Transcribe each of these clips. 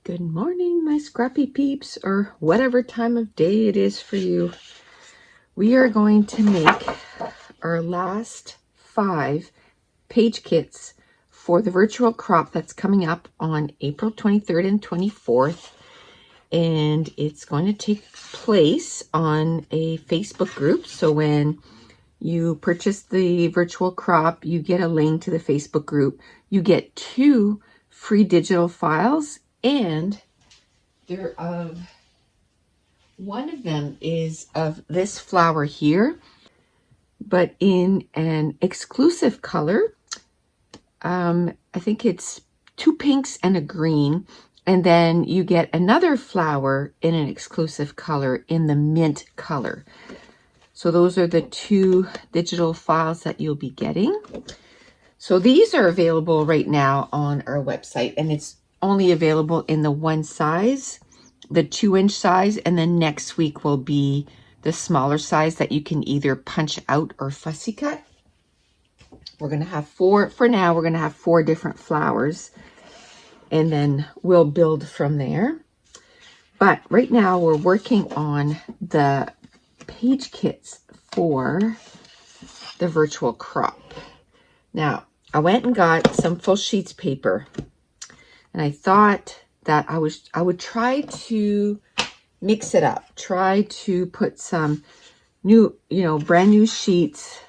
Good morning, my scrappy peeps, or whatever time of day it is for you. We are going to make our last 5 page kits for the virtual crop that's coming up on April 23rd and 24th. And it's going to take place on a Facebook group. So when you purchase the virtual crop, you get a link to the Facebook group. You get 2 free digital files, and they're of one of them is of this flower here, but in an exclusive color. I think it's 2 pinks and a green, and then you get another flower in an exclusive color in the mint color. So those are the 2 digital files that you'll be getting. So these are available right now on our website, and it's only available in the one size, the 2-inch size, and then next week will be the smaller size that you can either punch out or fussy cut. We're going to have 4, for now, we're going to have 4 different flowers, and then we'll build from there. But right now we're working on the page kits for the virtual crop. Now, I went and got some full sheets paper, and I thought that I would try to mix it up, try to put some new, brand new sheets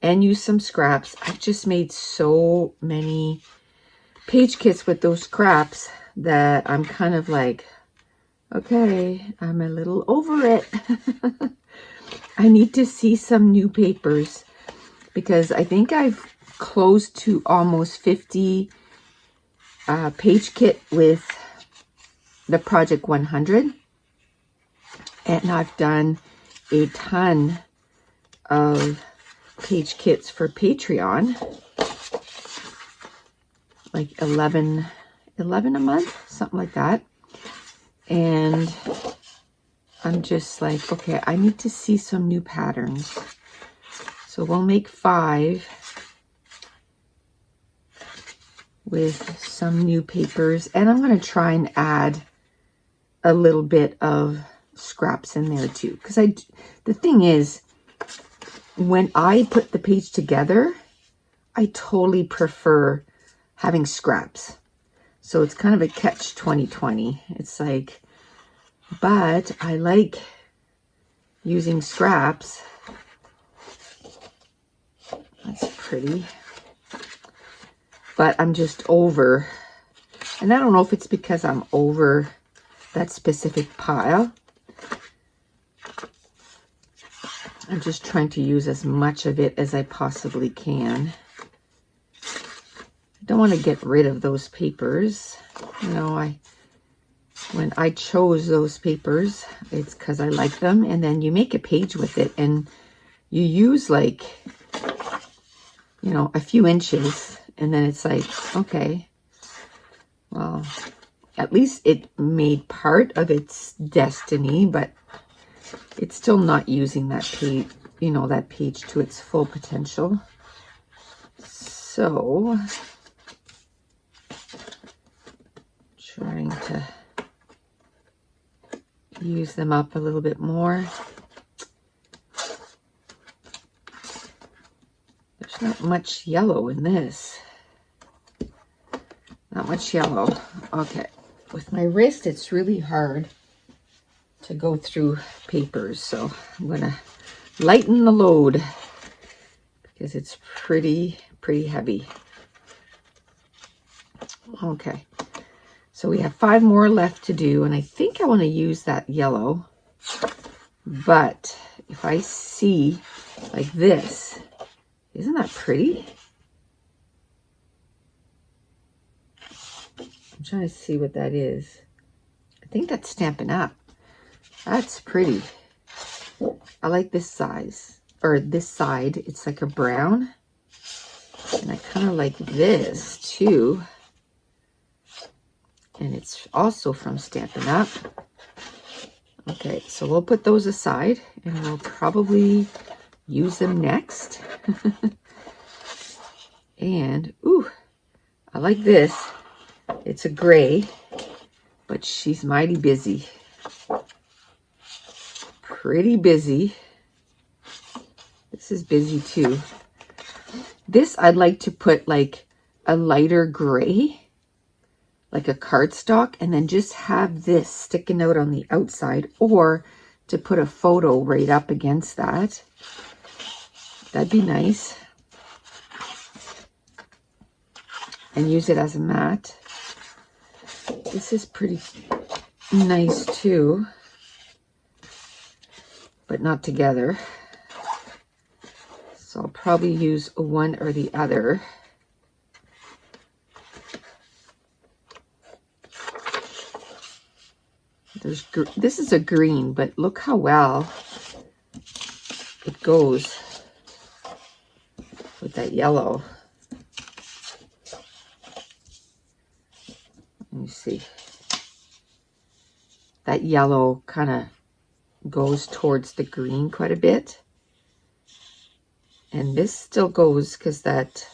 and use some scraps. I've just made so many page kits with those scraps that I'm kind of like, okay, I'm a little over it. I need to see some new papers, because I think I've close to almost 50 page kit with the Project 100, and I've done a ton of page kits for Patreon, like 11 a month, something like that. And I'm just like, okay, I need to see some new patterns. So we'll make 5 with some new papers, and I'm going to try and add a little bit of scraps in there too, because the thing is, when I put the page together, I totally prefer having scraps. So it's kind of a catch 2020. It's like, but I like using scraps. That's pretty. But I'm just over, and I don't know if it's because I'm over that specific pile. I'm just trying to use as much of it as I possibly can. I don't want to get rid of those papers. When I chose those papers, it's because I like them, and then you make a page with it, and you use like, a few inches. And then it's like, okay, well, at least it made part of its destiny, but it's still not using that page, that page to its full potential. So, trying to use them up a little bit more. There's not much yellow in this. Not much yellow. Okay. With my wrist, it's really hard to go through papers. So I'm going to lighten the load because it's pretty heavy. Okay. So we have 5 more left to do, and I think I want to use that yellow. But if I see like this, isn't that pretty? I'm trying to see what that is. I think that's Stampin' Up. That's pretty. I like this size, or this side. It's like a brown. And I kind of like this too. And it's also from Stampin' Up. Okay, so we'll put those aside, and we'll probably use them next. And, ooh, I like this. It's a gray, but she's mighty busy. Pretty busy. This is busy too. This I'd like to put like a lighter gray, like a cardstock, and then just have this sticking out on the outside, or to put a photo right up against that. That'd be nice. And use it as a mat. This is pretty nice too, but not together. So I'll probably use one or the other. This is a green, but look how well it goes with that yellow. Let me see. That yellow kind of goes towards the green quite a bit. And this still goes because that,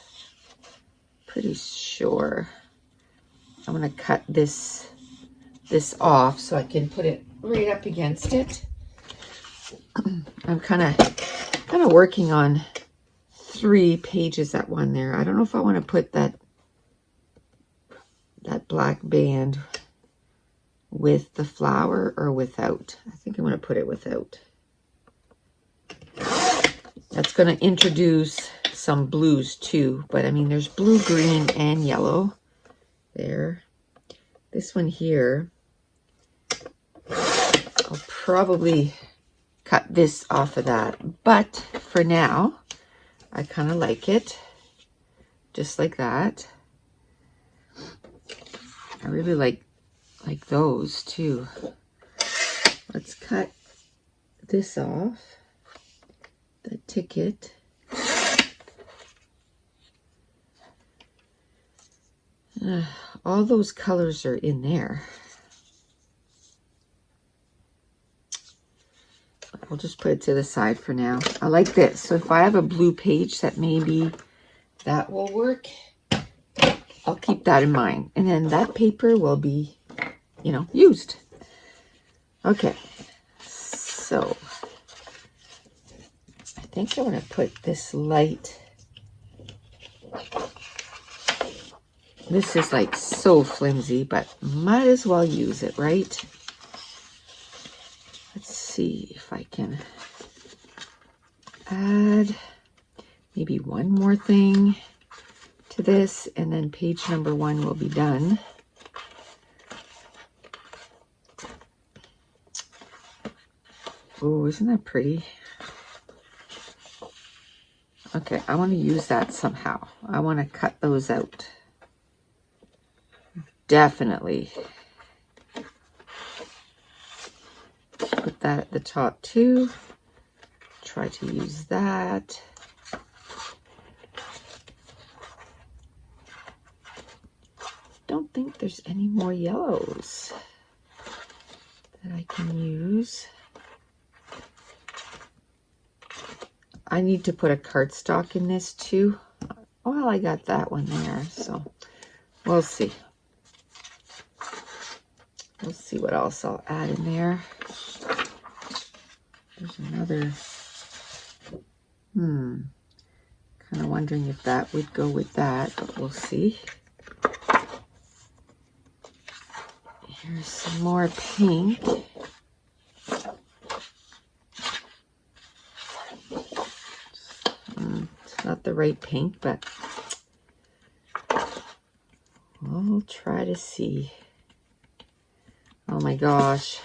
pretty sure. I'm going to cut this off so I can put it right up against it. I'm kind of working on 3 pages at one there. I don't know if I want to put that black band with the flower or without. I think I'm going to put it without. That's going to introduce some blues too, but I mean there's blue, green, and yellow there. This one here, I'll probably cut this off of that, but for now I kind of like it just like that. I really like those too. Let's cut this off, the ticket. All those colors are in there. I'll just put it to the side for now. I like this. So if I have a blue page that maybe that will work, I'll keep that in mind. And then that paper will be, you know, used. Okay. So I think I want to put this light. This is like so flimsy, but might as well use it, right? Let's see if I can add maybe one more thing to this, and then page number 1 will be done. Oh, isn't that pretty? Okay, I want to use that somehow. I want to cut those out. Definitely. Put that at the top too. Try to use that. Don't think there's any more yellows that I can use. I need to put a cardstock in this too. Well, I got that one there, so we'll see. We'll see what else I'll add in there. There's another, kind of wondering if that would go with that, but we'll see. Here's some more pink. It's not the right pink, but we'll try to see. Oh my gosh.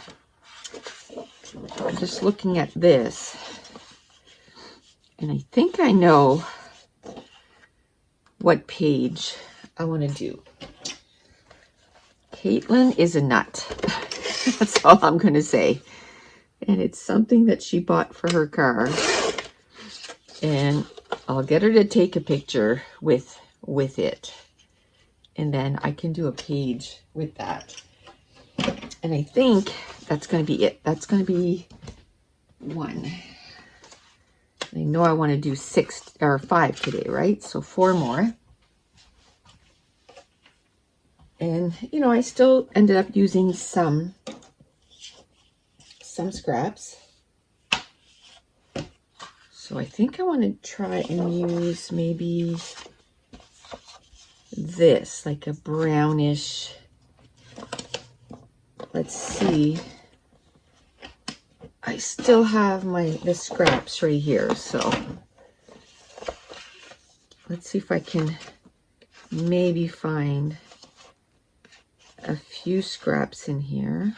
I'm just looking at this, and I think I know what page I want to do. Caitlin is a nut. That's all I'm going to say. And it's something that she bought for her car. And I'll get her to take a picture with it. And then I can do a page with that. And I think that's going to be it. That's going to be 1. I know I want to do 6 or 5 today, right? So 4 more. And, you know, I still ended up using some scraps. So I think I want to try and use maybe this, like a brownish. Let's see. I still have the scraps right here, so let's see if I can maybe find a few scraps in here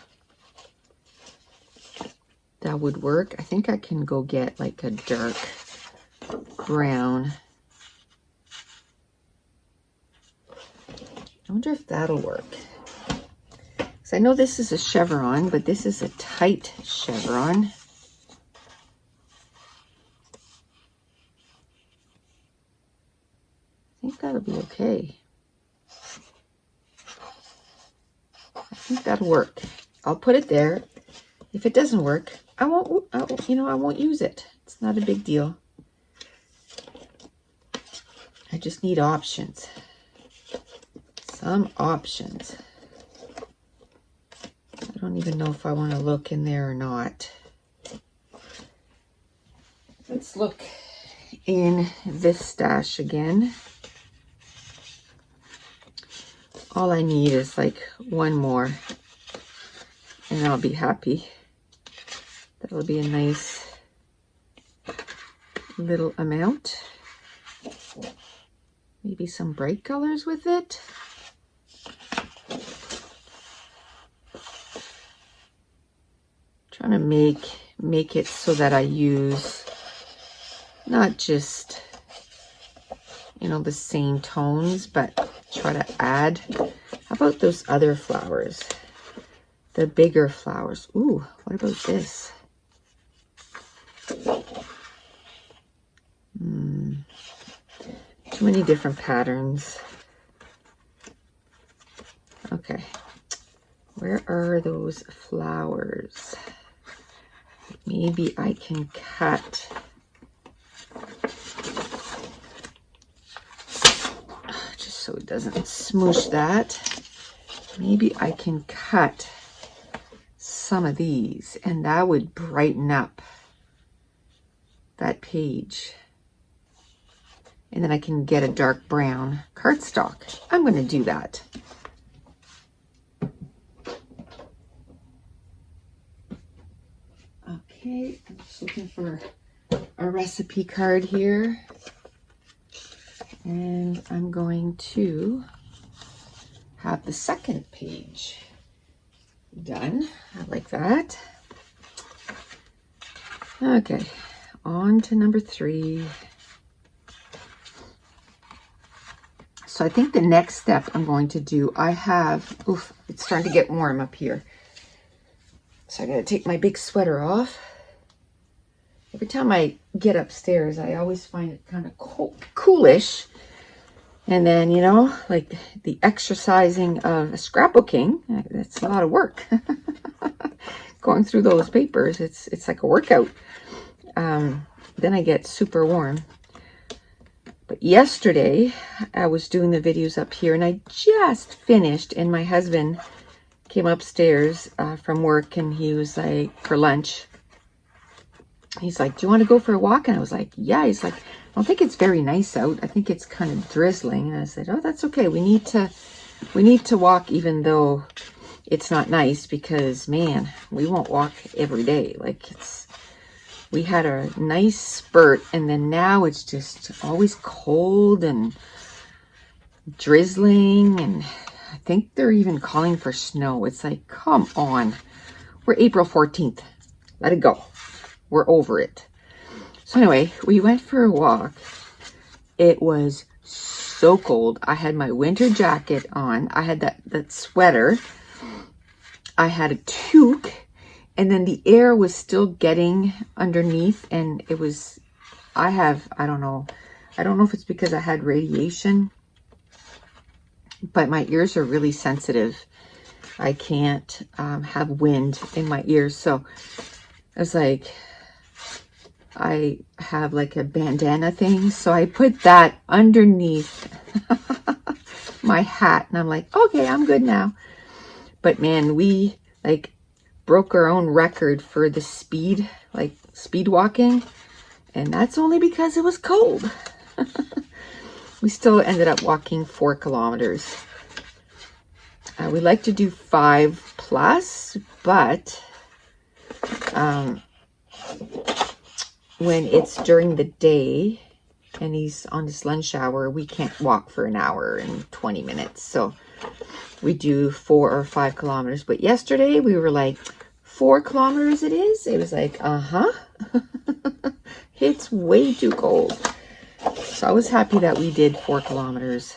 that would work. I think I can go get like a dark brown. I wonder if that'll work. So I know this is a chevron, but this is a tight chevron. I think that'll be okay. I think that'll work. I'll put it there. If it doesn't work, I won't use it. It's not a big deal. I just need options. Some options. I don't even know if I want to look in there or not. Let's look in this stash again. All I need is like one more and I'll be happy. That'll be a nice little amount. Maybe some bright colors with it. Trying to make it so that I use not just, you know, the same tones, but try to add. How about those other flowers? The bigger flowers. Ooh, what about this? Too many different patterns. Okay. Where are those flowers? Maybe I can cut. Just so it doesn't smoosh that. Maybe I can cut some of these and that would brighten up that page. And then I can get a dark brown cardstock. I'm going to do that. Okay, I'm just looking for a recipe card here. And I'm going to have the second page done. I like that. Okay, on to number 3. So I think the next step I'm going to do, it's starting to get warm up here. So I gotta take my big sweater off. Every time I get upstairs, I always find it kind of coolish. And then, you know, like the exercising of scrapbooking, that's a lot of work. Going through those papers, it's like a workout. Then I get super warm. But yesterday, I was doing the videos up here and I just finished and my husband came upstairs from work and he was like, for lunch, he's like, do you want to go for a walk? And I was like, yeah. He's like, I don't think it's very nice out. I think it's kind of drizzling. And I said, oh, that's okay. We need to walk even though it's not nice because, man, we won't walk every day. Like we had a nice spurt and then now it's just always cold and drizzling and I think they're even calling for snow. It's like, come on. We're April 14th. Let it go. We're over it. So anyway, we went for a walk. It was so cold. I had my winter jacket on. I had that sweater. I had a toque. And then the air was still getting underneath. And it was, I don't know if it's because I had radiation. But my ears are really sensitive. I can't have wind in my ears. So I was like, I have like a bandana thing. So I put that underneath my hat, and I'm like, okay, I'm good now. But man, we like broke our own record for the speed, like speed walking, and that's only because it was cold. We still ended up walking 4 kilometers. We like to do 5+, but when it's during the day and he's on his lunch hour, we can't walk for an hour and 20 minutes. So we do 4 or 5 kilometers. But yesterday we were like, 4 kilometers it is? It was like, it's way too cold. So I was happy that we did 4 kilometers.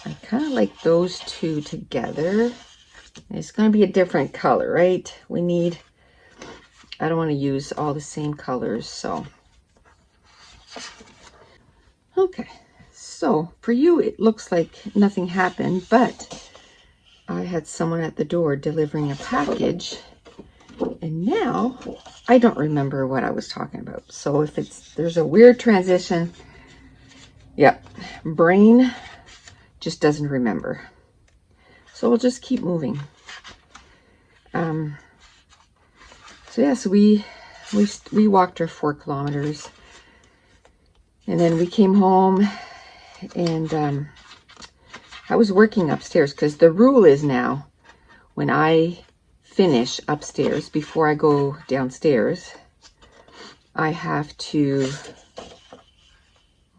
I kind of like those two together. It's going to be a different color, right? I don't want to use all the same colors, so. Okay, so for you, it looks like nothing happened, but I had someone at the door delivering a package, and now I don't remember what I was talking about. So if there's a weird transition, yep, brain just doesn't remember. So we'll just keep moving. So yes, we walked our 4 kilometers, and then we came home, and I was working upstairs because the rule is now when I finish upstairs before I go downstairs, I have to.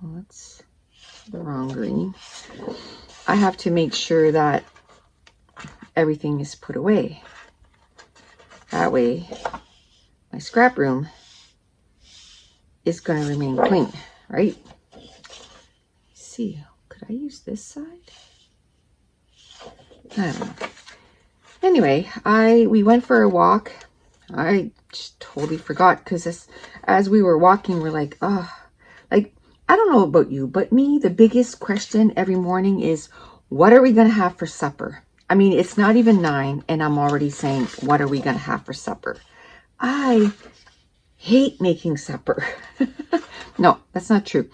Well, that's the wrong green. I have to make sure that everything is put away. That way, my scrap room is going to remain clean, right? Let's see, could I use this side? I don't know. Anyway, we went for a walk. I just totally forgot because as we were walking, we're like, like, I don't know about you, but me, the biggest question every morning is, what are we going to have for supper? I mean, it's not even 9 and I'm already saying, what are we going to have for supper? I hate making supper. No, that's not true.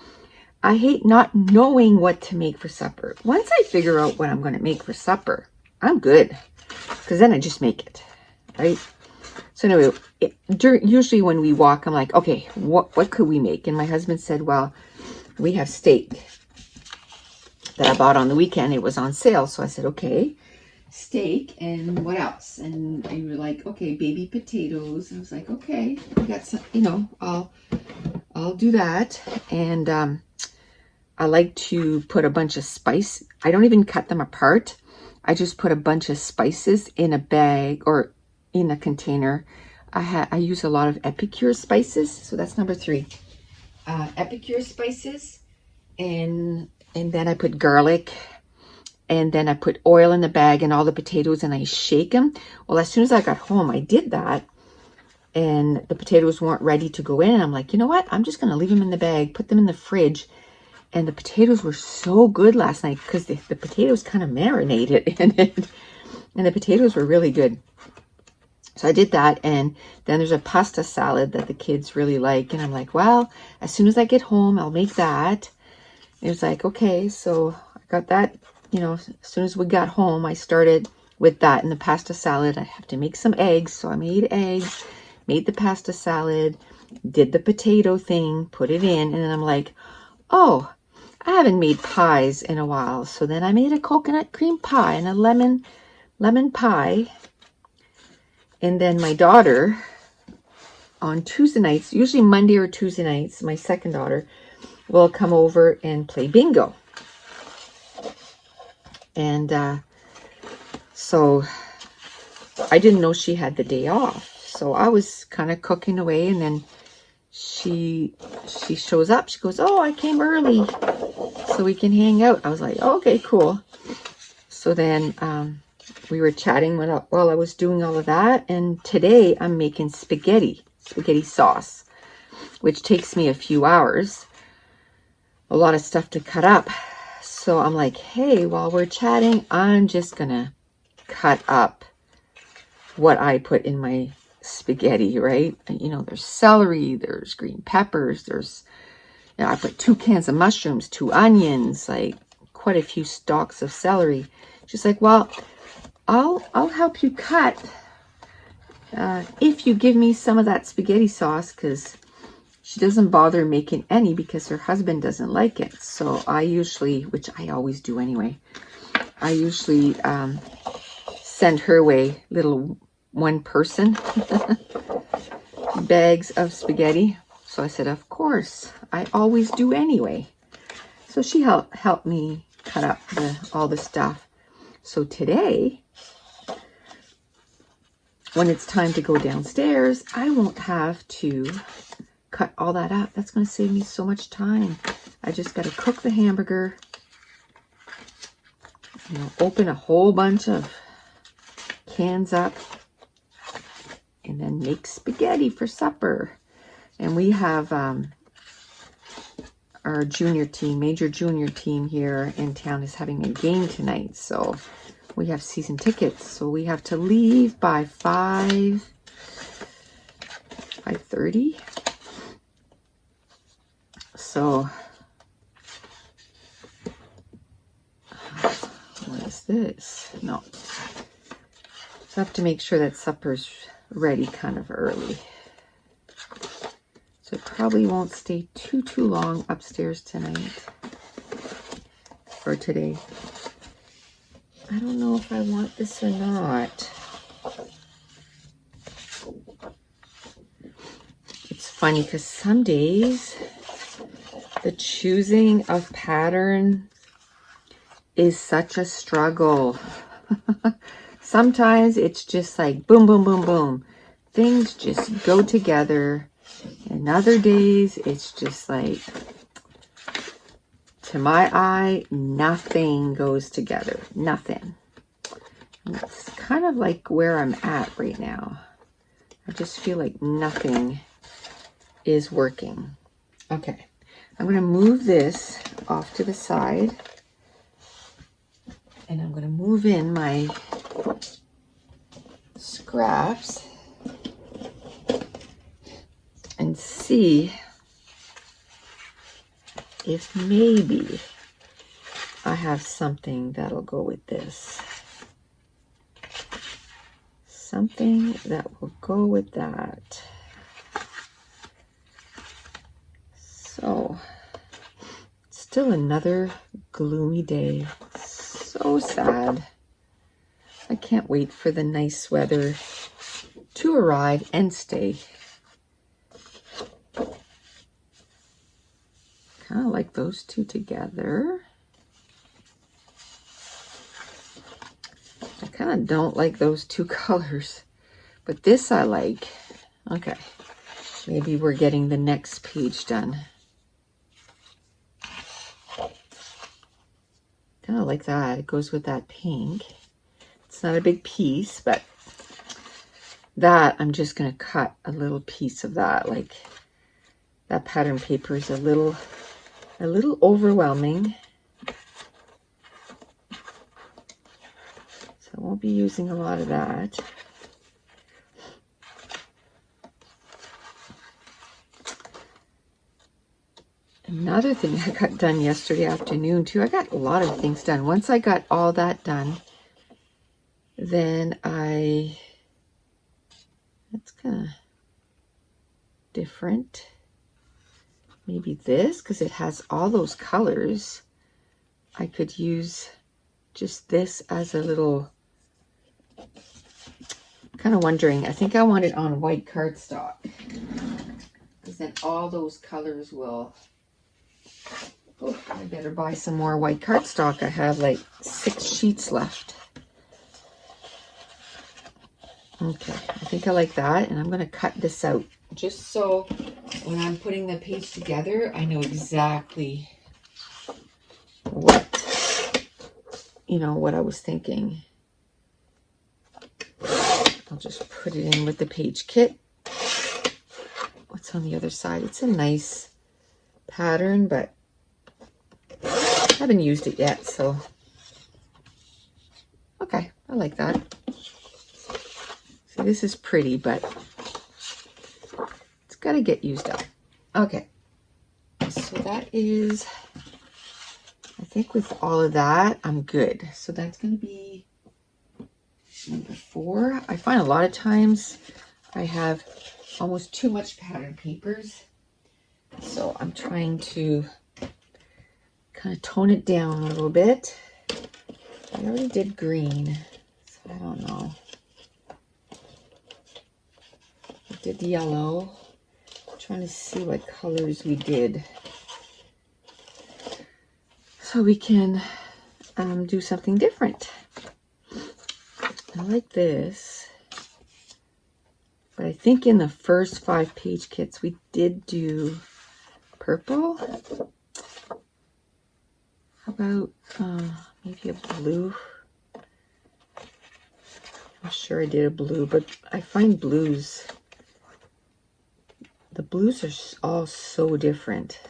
I hate not knowing what to make for supper. Once I figure out what I'm going to make for supper, I'm good. Because then I just make it, right? So anyway, usually when we walk, I'm like, okay, what could we make? And my husband said, well, we have steak that I bought on the weekend. It was on sale. So I said, okay, steak, and what else? And you were like, okay, baby potatoes. I was like, okay, we got some, I'll do that. And I like to put a bunch of spice. I don't even cut them apart. I just put a bunch of spices in a bag or in a container. I use a lot of Epicure spices, so that's number 3. Epicure spices, and then I put garlic, and then I put oil in the bag and all the potatoes, and I shake them. Well, as soon as I got home, I did that, and the potatoes weren't ready to go in. And I'm like, you know what? I'm just going to leave them in the bag, put them in the fridge. And the potatoes were so good last night because the potatoes kind of marinated in it. And the potatoes were really good. So I did that. And then there's a pasta salad that the kids really like. And I'm like, well, as soon as I get home, I'll make that. And it was like, okay. So I got that, as soon as we got home, I started with that. And the pasta salad, I have to make some eggs. So I made eggs, made the pasta salad, did the potato thing, put it in. And then I'm like, oh, I haven't made pies in a while. So then I made a coconut cream pie and a lemon pie. And then my daughter on Tuesday nights, usually Monday or Tuesday nights, my second daughter will come over and play bingo. And so I didn't know she had the day off. So I was kind of cooking away, and then she shows up. She goes, oh, I came early so we can hang out. I was like, oh, okay, cool. So then we were chatting while I was doing all of that. And today I'm making spaghetti sauce, which takes me a few hours, a lot of stuff to cut up. So I'm like, hey, while we're chatting, I'm just gonna cut up what I put in my spaghetti, right? There's celery, there's green peppers, there's Yeah, I put 2 cans of mushrooms, 2 onions, like quite a few stalks of celery. She's like, well, I'll help you cut if you give me some of that spaghetti sauce, because she doesn't bother making any because her husband doesn't like it. So I usually, which I always do anyway, I usually send her way little 1-person bags of spaghetti. So I said, of course, I always do anyway. So she helped me cut up all the stuff. So today, when it's time to go downstairs, I won't have to cut all that up. That's going to save me so much time. I just got to cook the hamburger, open a whole bunch of cans up, and then make spaghetti for supper. And we have our junior team, major junior team here in town is having a game tonight. So we have season tickets. So we have to leave by 5:30. So what is this? No. So I have to make sure that supper's ready kind of early. So it probably won't stay too long upstairs tonight or today. I don't know if I want this or not. It's funny because some days the choosing of pattern is such a struggle. Sometimes it's just like boom, boom, boom, boom. Things just go together. And other days it's just like, to my eye, nothing goes together. Nothing. And that's kind of like where I'm at right now. I just feel like nothing is working. Okay. I'm going to move this off to the side. And I'm going to move in my scraps and see if maybe I have something that'll go with this. Something that will go with that. So, still another gloomy day. So sad. I can't wait for the nice weather to arrive and stay. Kind of like those two together. I kind of don't like those two colors, but this I like. Okay, maybe we're getting the next page done. Kind of like that. It goes with that pink. It's not a big piece, but that I'm just going to cut a little piece of that. Like that pattern paper is a little overwhelming. So I won't be using a lot of that. Another thing I got done yesterday afternoon too. I got a lot of things done. Once I got all that done, then that's kind of different. Maybe this, because it has all those colors. I could use just this as a little, kind of wondering, I think I want it on white cardstock, because then all those colors will, oh, I better buy some more white cardstock. I have like 6 sheets left. Okay, I think I like that, and I'm going to cut this out just so when I'm putting the page together, I know exactly what I was thinking. I'll just put it in with the page kit. What's on the other side? It's a nice pattern, but I haven't used it yet, so okay, I like that. So this is pretty, but it's got to get used up. Okay, So that is, I think with all of that, I'm good. So that's going to be number 4. I find a lot of times I have almost too much pattern papers. So I'm trying to kind of tone it down a little bit. I already did green, so I don't know. I did yellow. I'm trying to see what colors we did, so we can do something different. I like this, but I think in the first 5 page kits we did do purple. How about maybe a blue? I'm sure I did a blue, but I find blues, the blues are all so different.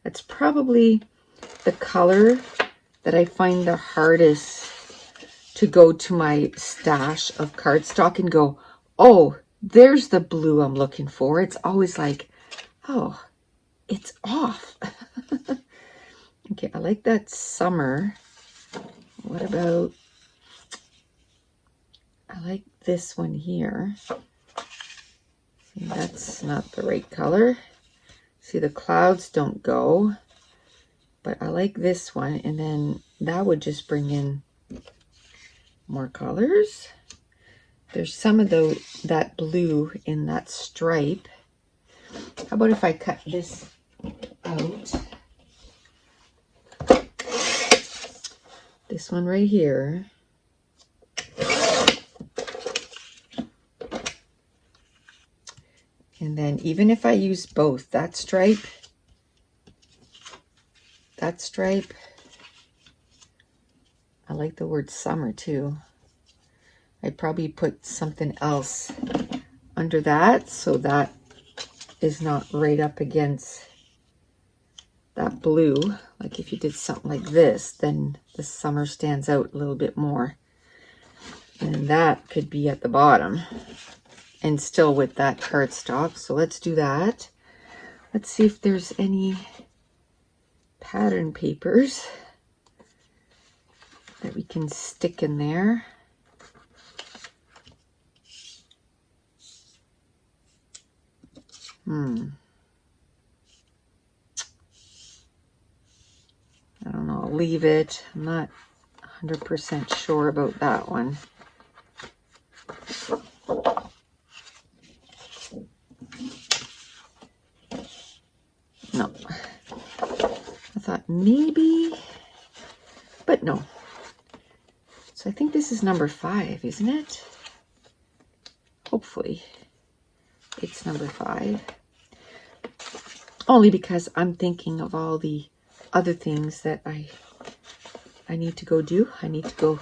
That's probably the color that I find the hardest to go to my stash of cardstock and go, oh, there's the blue I'm looking for. It's always like, oh, it's off. Okay, I like that summer. What about, I like this one here. See, that's not the right color. See, the clouds don't go, but I like this one, and then that would just bring in more colors. There's some of that blue in that stripe. How about if I cut this out? This one right here. And then even if I use both, that stripe, I like the word summer too. I'd probably put something else under that, so that is not right up against that blue. Like if you did something like this, then the summer stands out a little bit more. And that could be at the bottom and still with that cardstock. So let's do that. Let's see if there's any pattern papers that we can stick in there. I don't know, I'll leave it. I'm not 100% sure about that one. No. I thought maybe, but no. So I think this is number 5, isn't it? Hopefully it's number 5. Only because I'm thinking of all the other things that I need to go do. I need to go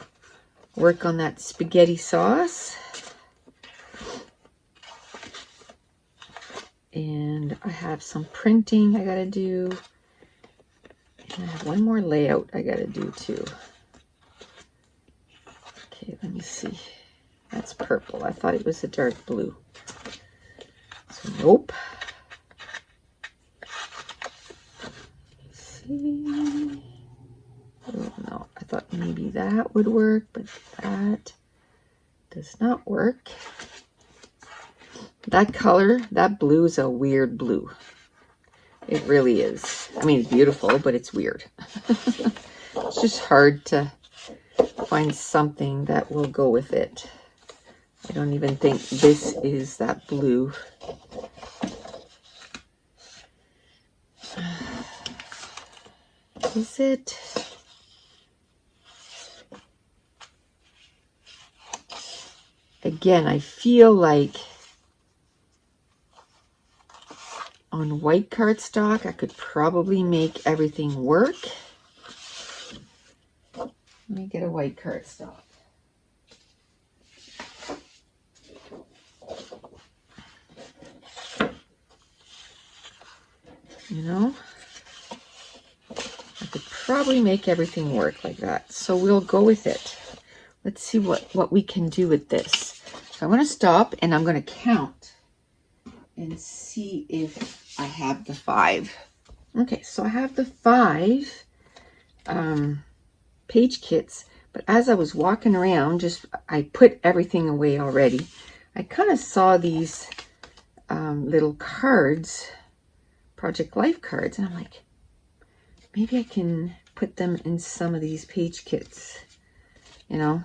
work on that spaghetti sauce. And I have some printing I gotta do. And I have one more layout I gotta do too. Okay, let me see. That's purple. I thought it was a dark blue. So nope. Let's see. Oh, no, I thought maybe that would work, but that does not work. That color, that blue is a weird blue. It really is. I mean, it's beautiful, but it's weird. It's just hard to find something that will go with it. I don't even think this is that blue. Is it? Again, I feel like on white cardstock, I could probably make everything work. Let me get a white cardstock. You know, I could probably make everything work like that. So we'll go with it. Let's see what we can do with this. So I'm going to stop and I'm going to count and see if I have the 5. Okay, so I have the 5 page kits, but as I was walking around, I put everything away already. I kind of saw these little cards, Project Life cards, and I'm like, maybe I can put them in some of these page kits, you know.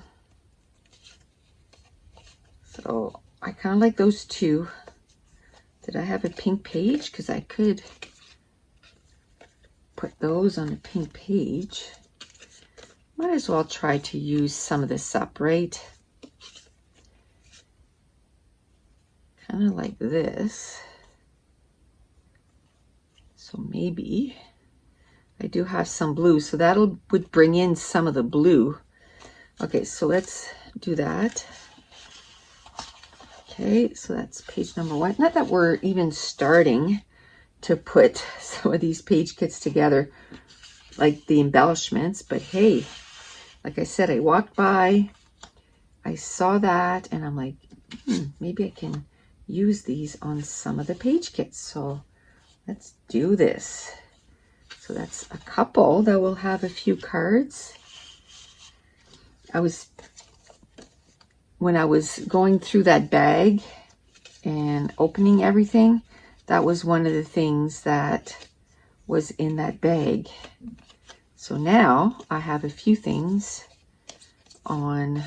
So I kind of like those 2. Did I have a pink page? Because I could put those on a pink page. Might as well try to use some of this up, right? Kind of like this. So maybe I do have some blue, so would bring in some of the blue. Okay, so let's do that. Okay, so that's page number 1. Not that we're even starting to put some of these page kits together, like the embellishments, but hey, like I said, I walked by, I saw that, and I'm like, maybe I can use these on some of the page kits. So let's do this. So that's a couple that will have a few cards. When I was going through that bag and opening everything, that was one of the things that was in that bag. So now I have a few things on,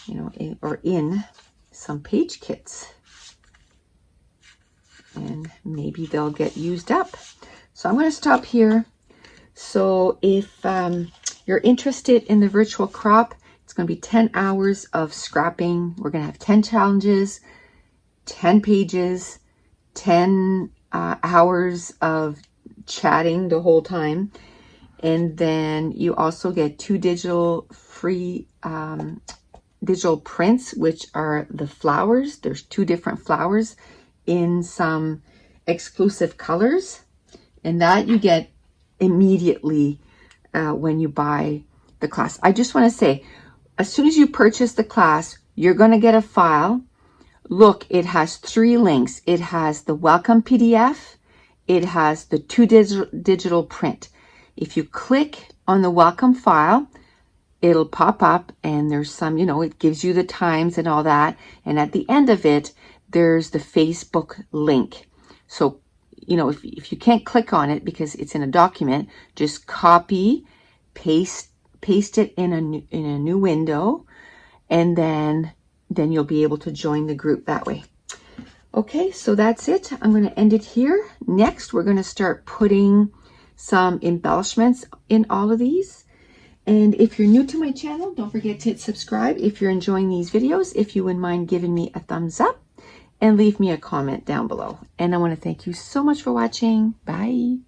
you know, in some page kits, and maybe they'll get used up. So I'm going to stop here. So if you're interested in the virtual crop, it's going to be 10 hours of scrapping. We're going to have 10 challenges, 10 pages, 10 hours of chatting the whole time. And then you also get 2 free digital prints, which are the flowers. There's 2 different flowers in some exclusive colors. And that you get immediately when you buy the class. I just want to say, as soon as you purchase the class, you're going to get a file. Look, it has 3 links. It has the welcome PDF. It has the 2 digital print. If you click on the welcome file, it'll pop up, and there's some, you know, it gives you the times and all that. And at the end of it, there's the Facebook link. So, you know, if you can't click on it because it's in a document, just copy, paste it in a new window, and then you'll be able to join the group that way. Okay, so that's it. I'm going to end it here. Next, we're going to start putting some embellishments in all of these. And if you're new to my channel, don't forget to hit subscribe if you're enjoying these videos. If you wouldn't mind giving me a thumbs up and leave me a comment down below. And I want to thank you so much for watching. Bye.